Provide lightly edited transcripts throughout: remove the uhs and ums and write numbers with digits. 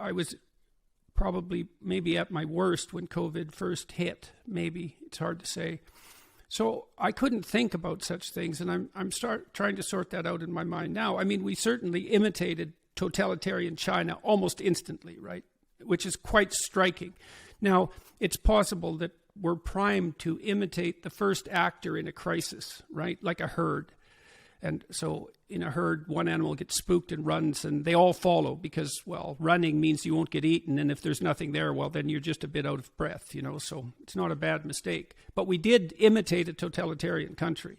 I was probably maybe at my worst when COVID first hit. Maybe, it's hard to say. So I couldn't think about such things, and I'm trying to sort that out in my mind now. I mean, we certainly imitated totalitarian China almost instantly, right? Which is quite striking. Now, it's possible that we're primed to imitate the first actor in a crisis, right? Like a herd. And so in a herd, one animal gets spooked and runs, and they all follow because, well, running means you won't get eaten. And if there's nothing there, well, then you're just a bit out of breath, so it's not a bad mistake. But we did imitate a totalitarian country,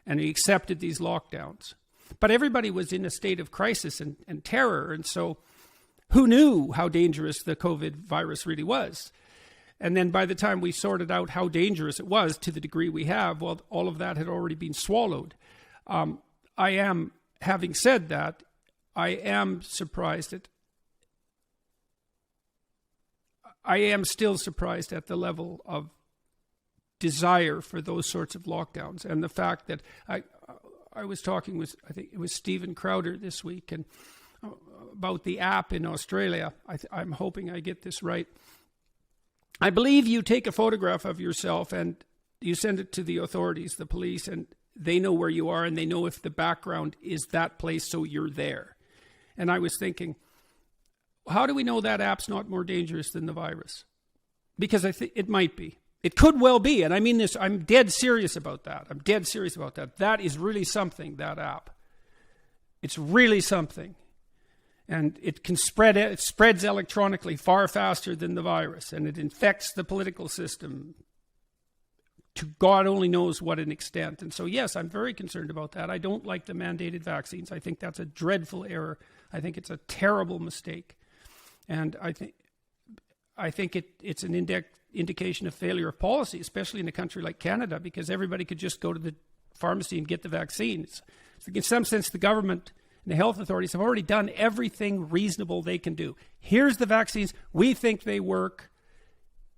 and we accepted these lockdowns. But everybody was in a state of crisis and terror. And so who knew how dangerous the COVID virus really was? And then by the time we sorted out how dangerous it was to the degree we have, well, all of that had already been swallowed. Having said that, I am surprised I am still surprised at the level of desire for those sorts of lockdowns. And the fact that I was talking with, I think it was Stephen Crowder this week, and about the app in Australia. I'm hoping I get this right. I believe you take a photograph of yourself and you send it to the authorities, the police, and they know where you are, and they know if the background is that place, so you're there. And I was thinking, how do we know that app's not more dangerous than the virus? Because I think it might be. It could well be, and I mean this, I'm dead serious about that. That is really something, that app. It's really something. And it spreads electronically far faster than the virus, and it infects the political system to God only knows what an extent. And so, yes, I'm very concerned about that. I don't like the mandated vaccines. I think that's a dreadful error. I think it's a terrible mistake. And I think it's an indication of failure of policy, especially in a country like Canada, because everybody could just go to the pharmacy and get the vaccines. In some sense, the government and the health authorities have already done everything reasonable they can do. Here's the vaccines. We think they work.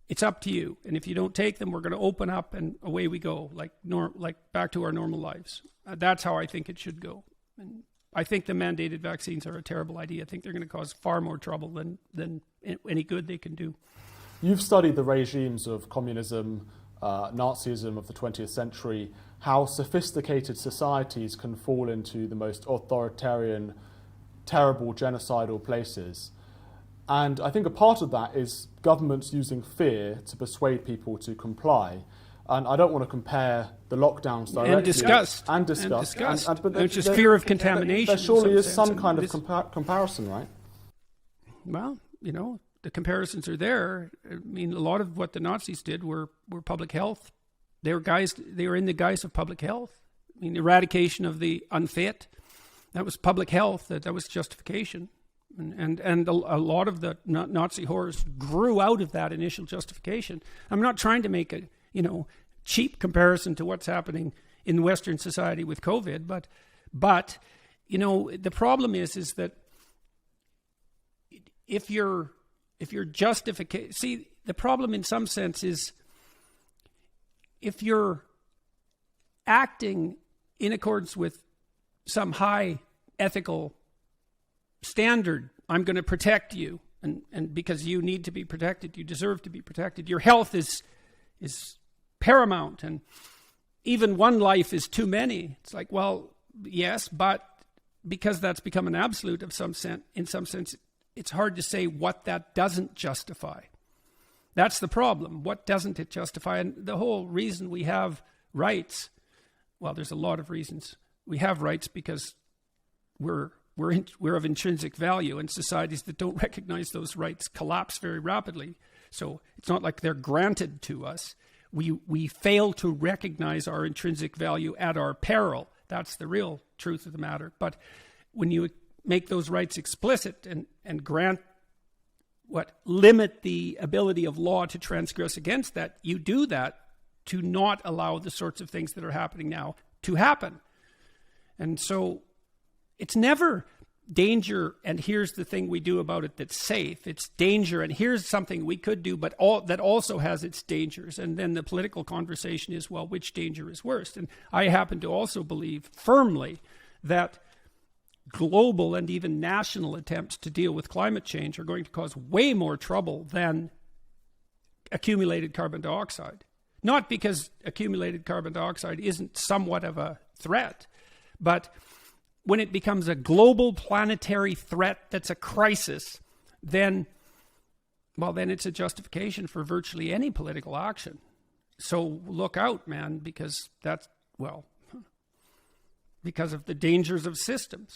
It's up to you. And if you don't take them, we're going to open up and away we go, like back to our normal lives. That's how I think it should go. And I think the mandated vaccines are a terrible idea. I think they're going to cause far more trouble than any good they can do. You've studied the regimes of communism, Nazism of the 20th century, how sophisticated societies can fall into the most authoritarian, terrible, genocidal places. And I think a part of that is governments using fear to persuade people to comply. And I don't want to compare the lockdowns directly. And disgust. But which is fear of contamination. There surely is some kind of comparison, right? Well, the comparisons are there. I mean, a lot of what the Nazis did were public health. They were in the guise of public health. I mean, eradication of the unfit, that was public health. That was justification. And a lot of the Nazi horrors grew out of that initial justification. I'm not trying to make a cheap comparison to what's happening in Western society with COVID, but the problem is that if your justification, see, the problem in some sense is if you're acting in accordance with some high ethical standard, I'm going to protect you, and because you need to be protected, you deserve to be protected. Your health is paramount, and even one life is too many. It's like, well, yes, but because that's become an absolute in some sense, it's hard to say what that doesn't justify. That's the problem. What doesn't it justify? And the whole reason we have rights, well, there's a lot of reasons. We have rights because we're of intrinsic value, and societies that don't recognize those rights collapse very rapidly. So it's not like they're granted to us. We fail to recognize our intrinsic value at our peril. That's the real truth of the matter. But when you make those rights explicit and grant limit the ability of law to transgress against that, you do that to not allow the sorts of things that are happening now to happen. And so it's never danger, and here's the thing we do about it that's safe. It's danger, and here's something we could do, but that also has its dangers. And then the political conversation is, well, which danger is worst? And I happen to also believe firmly that global and even national attempts to deal with climate change are going to cause way more trouble than accumulated carbon dioxide. Not because accumulated carbon dioxide isn't somewhat of a threat, but when it becomes a global planetary threat that's a crisis, then it's a justification for virtually any political action. So look out, man, because of the dangers of systems.